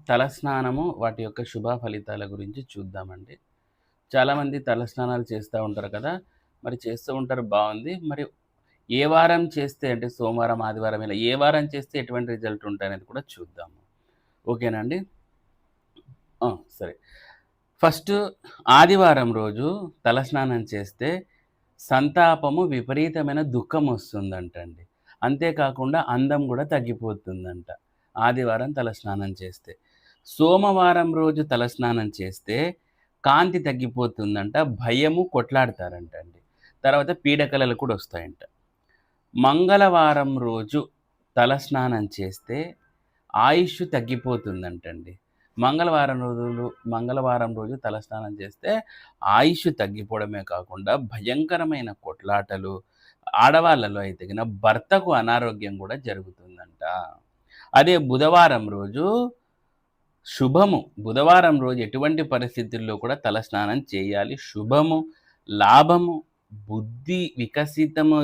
తలస్నానము వాటి యొక్క శుభ ఫలితాల గురించి చూద్దామండి. చాలామంది తలస్నానాలు చేస్తా ఉంటారు కదా! మరి చేస్తూ ఉంటారు బావుంది. మరి ఏ వారం చేస్తే అంటే సోమవారం, ఆదివారం ఇలా ఏ వారం చేస్తే ఎటువంటి రిజల్ట్ ఉంటాయనేది కూడా చూద్దాము. ఓకేనా అండి? ఆ! సరే. ఫస్టు ఆదివారం రోజు తలస్నానం చేస్తే సంతాపము, విపరీతమైన దుఃఖమొస్తుందంటండి. అంతేకాకుండా అందం గూడా తగ్గిపోతుందంట. ఆదివారం తలస్నానం చేస్తే. సోమవారం రోజు తలస్నానం చేస్తే కాంతి తగ్గిపోతుందంట. భయము, కొట్లాడతారంటండి. తర్వాత పీడకలలు కూడా ఒస్తాయంట. మంగళవారం రోజు తలస్నానం చేస్తే ఆయుష్షు తగ్గిపోతుందంటండి. మంగళవారం రోజు తలస్నానం చేస్తే ఆయుష్షు తగ్గిపోవడమే కాకుండా భయంకరమైన కొట్లాటలు, ఆడవాళ్ళలో అయితే గిన భర్తకు అనారోగ్యం గూడా జరుగుతుందంట. అదే బుధవారం రోజు శుభము. బుధవారం రోజు ఎటువంటి పరిస్థితుల్లో కూడా తలస్నానం చేయాలి. శుభము, లాభము, బుద్ధి వికసితము